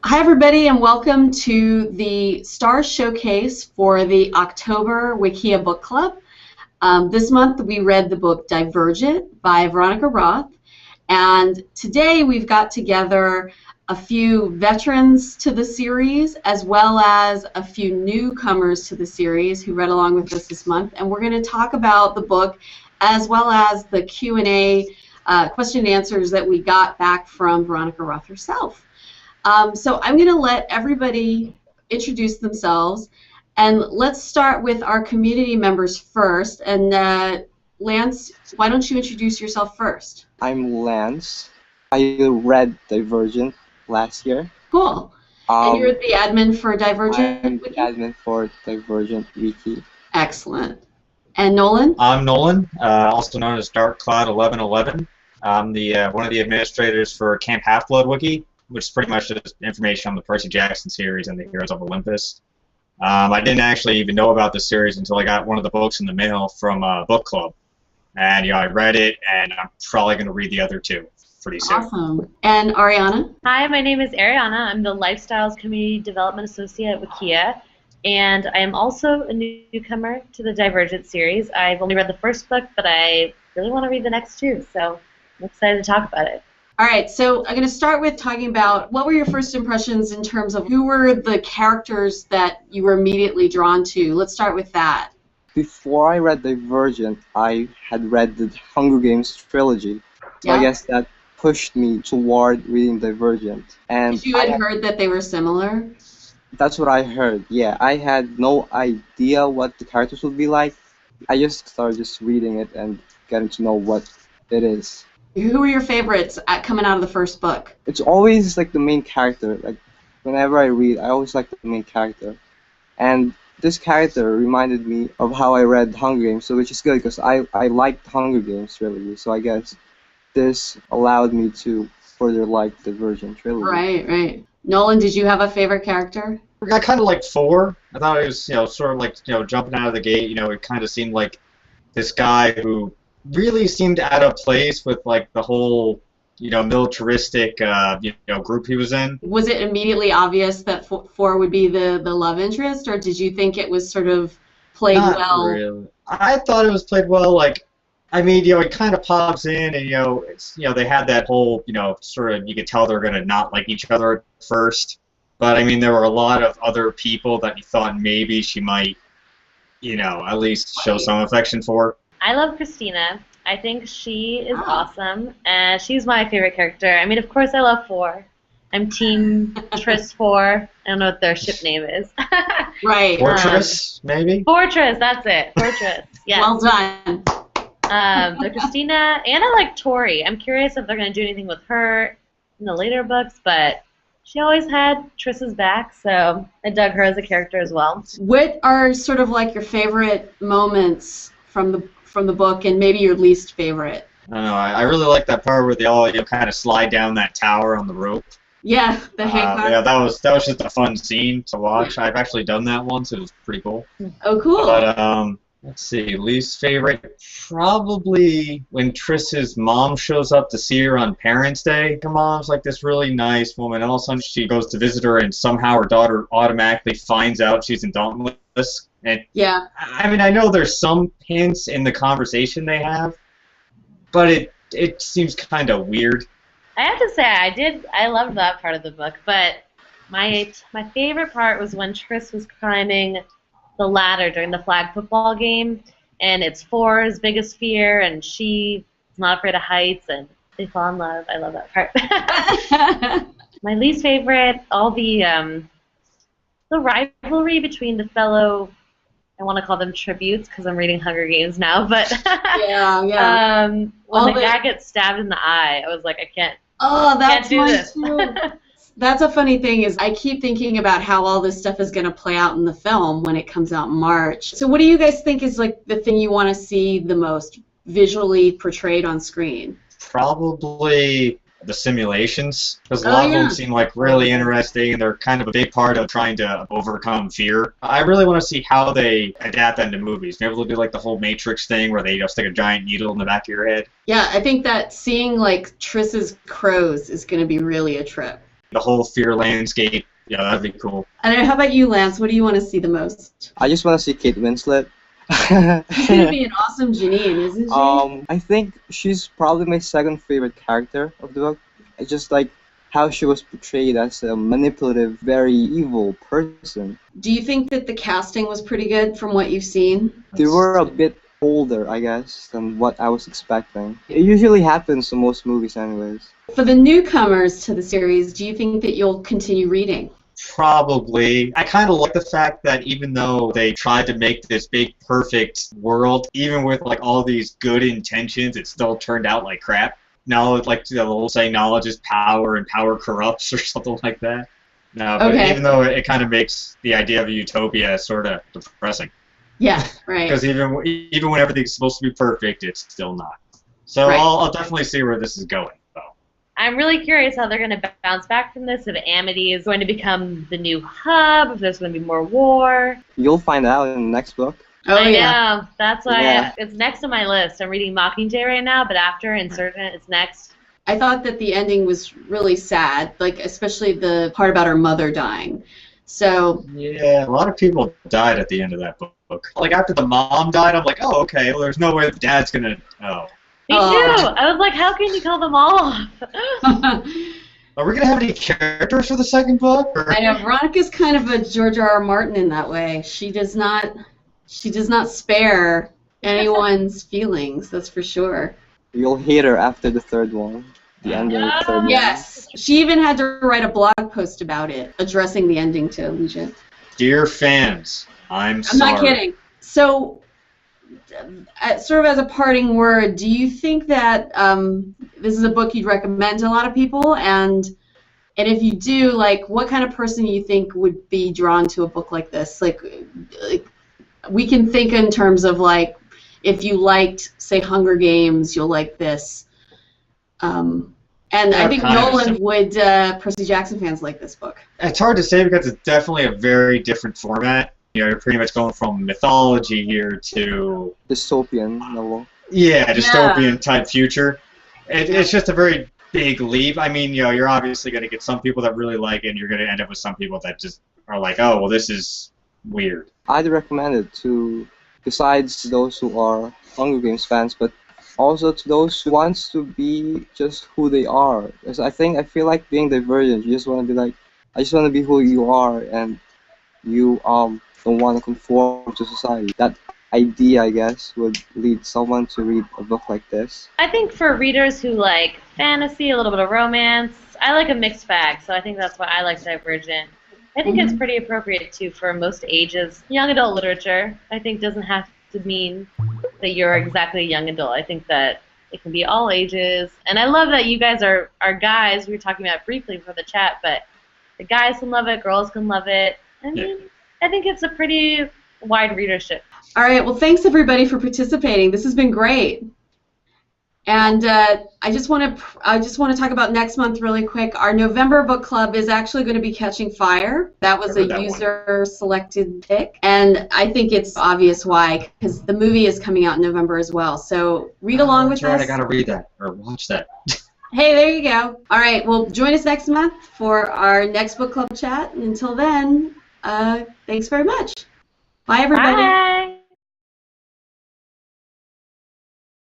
Hi everybody and welcome to the Star Showcase for the October Wikia Book Club. This month we read the book Divergent by Veronica Roth, and today we've got together a few veterans to the series as well as a few newcomers to the series who read along with us this month, and we're going to talk about the book as well as the Q&A question and answers that we got back from Veronica Roth herself. So I'm going to let everybody introduce themselves, and let's start with our community members first. And Lance, why don't you introduce yourself first? I'm Lance. I read Divergent last year. Cool. And you're the admin for Divergent? I'm the admin for Divergent Wiki. Excellent. And Nolan? I'm Nolan, also known as Dark Cloud 1111. I'm the one of the administrators for Camp Half-Blood Wiki, which is pretty much just information on the Percy Jackson series and the Heroes of Olympus. I didn't actually even know about the series until I got one of the books in the mail from Book Club. And I read it, and I'm probably going to read the other two pretty soon. Awesome. And Ariana? Hi, my name is Ariana. I'm the Lifestyles Community Development Associate at Wikia, and I am also a newcomer to the Divergent series. I've only read the first book, but I really want to read the next two, so I'm excited to talk about it. All right, so I'm going to start with talking about what were your first impressions in terms of who were the characters that you were immediately drawn to. Let's start with that. Before I read Divergent, I had read the Hunger Games trilogy, so I guess that pushed me toward reading Divergent. And you had heard that they were similar? That's what I heard, yeah. I had no idea what the characters would be like. I just started reading it and getting to know what it is. Who were your favorites coming out of the first book? It's always like the main character. Like whenever I read, I always like the main character. And this character reminded me of how I read Hunger Games, so which is good because I liked Hunger Games trilogy. So I guess this allowed me to further like the Divergent trilogy. Right, right. Nolan, did you have a favorite character? I kind of liked 4. I thought it was, sort of like, jumping out of the gate. It kind of seemed like this guy who really seemed out of place with like the whole, militaristic, group he was in. Was it immediately obvious that 4 would be the love interest, or did you think it was sort of played Not well? Really. I thought it was played well. Like, I mean, it kind of pops in, and it's, they had that whole, sort of, you could tell they're gonna not like each other at first, but I mean, there were a lot of other people that you thought maybe she might, at least show some affection for. I love Christina. I think she is awesome, and she's my favorite character. I mean, of course, I love 4. I'm Team Tris 4. I don't know what their ship name is. Right. Fortress, maybe? Fortress, that's it. Fortress. Yes. Well done. But Christina, and I like Tori. I'm curious if they're going to do anything with her in the later books, but she always had Tris's back, so I dug her as a character as well. What are sort of like your favorite moments from the book, and maybe your least favorite? I don't know. I really like that part where they all kind of slide down that tower on the rope. Yeah, the handcuff. Yeah, that was just a fun scene to watch. I've actually done that once. It was pretty cool. Oh, cool. But let's see, least favorite, probably when Triss's mom shows up to see her on Parents' Day. Her mom's like this really nice woman, and all of a sudden she goes to visit her, and somehow her daughter automatically finds out she's in Dauntless. And yeah. I mean, I know there's some hints in the conversation they have, but it seems kind of weird. I have to say, I loved that part of the book, but my favorite part was when Triss was climbing the ladder during the flag football game, and it's 4's biggest fear, and she's not afraid of heights, and they fall in love. I love that part. My least favorite, all the rivalry between the fellow, I want to call them tributes because I'm reading Hunger Games now, but yeah. When the guy gets stabbed in the eye, I was like, I can't. Oh, that's can't do mine this. too. That's a funny thing is I keep thinking about how all this stuff is going to play out in the film when it comes out in March. So what do you guys think is like the thing you want to see the most visually portrayed on screen? Probably the simulations, because a lot of them seem like really interesting, and they're kind of a big part of trying to overcome fear. I really want to see how they adapt that into movies. Maybe they'll do like the whole Matrix thing where they just stick a giant needle in the back of your head. Yeah, I think that seeing like Triss's crows is going to be really a trip. the whole fear landscape. Yeah, that'd be cool. And how about you, Lance? What do you want to see the most? I just want to see Kate Winslet. She's gonna be an awesome Janine, isn't she? I think she's probably my second favorite character of the book. It's just like how she was portrayed as a manipulative, very evil person. Do you think that the casting was pretty good from what you've seen? They were a bit older, I guess, than what I was expecting. It usually happens in most movies anyways. For the newcomers to the series, do you think that you'll continue reading? Probably. I kind of like the fact that even though they tried to make this big, perfect world, even with like all these good intentions, it still turned out like crap. Now, like the whole saying, knowledge is power and power corrupts or something like that. No, but Okay. even though it kind of makes the idea of a utopia sort of depressing. Yeah, right. Because even when everything's supposed to be perfect, it's still not. So Right. I'll definitely see where this is going, though. I'm really curious how they're going to bounce back from this, if Amity is going to become the new hub, if there's going to be more war. You'll find out in the next book. Oh, I yeah. know. That's why Yeah. it's next on my list. I'm reading Mockingjay right now, but after Insurgent, it's next. I thought that the ending was really sad, like especially the part about her mother dying. So, Yeah, a lot of people died at the end of that book. Like, after the mom died, I'm like, oh, okay, well, there's no way the dad's gonna... Oh. Me Oh. too. I was like, how can you kill them all off? Are we gonna have any characters for the second book? Or? I know Veronica's kind of a George R.R. Martin in that way. She does not spare anyone's feelings, that's for sure. You'll hate her after the third one. The ending of the third one. Yes. She even had to write a blog post about it, addressing the ending to Alicia. Dear fans, I'm I'm sorry. not kidding. So, sort of as a parting word, do you think that this is a book you'd recommend to a lot of people? And if you do, like, what kind of person do you think would be drawn to a book like this? Like we can think in terms of, like, if you liked, say, Hunger Games, you'll like this. And I think kind of Nolan would, Percy Jackson fans like this book. It's hard to say because it's definitely a very different format. You know, you're pretty much going from mythology here to... Dystopian novel. Yeah, dystopian type future. It's just a very big leap. I mean, you know, you're obviously going to get some people that really like it, and you're going to end up with some people that just are like, oh, well, this is weird. I'd recommend it to, besides those who are Hunger Games fans, but also to those who wants to be just who they are. Because I feel like being Divergent, you just want to be like, I just want to be who you are, and you don't want to conform to society. That idea, I guess, would lead someone to read a book like this. I think for readers who like fantasy, a little bit of romance, I like a mixed bag, so I think that's why I like Divergent. I think it's pretty appropriate, too, for most ages. Young adult literature, I think, doesn't have to mean that you're exactly a young adult. I think that it can be all ages. And I love that you guys are guys. We were talking about it briefly before the chat, but the guys can love it, girls can love it. I mean, I think it's a pretty wide readership. All right. Well, thanks everybody for participating. This has been great. And I just want to talk about next month really quick. Our November book club is actually going to be catching fire. That was a user-selected pick, and I think it's obvious why, because the movie is coming out in November as well. So read along with us. I gotta read that or watch that. Hey, there you go. All right. Well, join us next month for our next book club chat. And until then, thanks very much. Bye, everybody. Bye.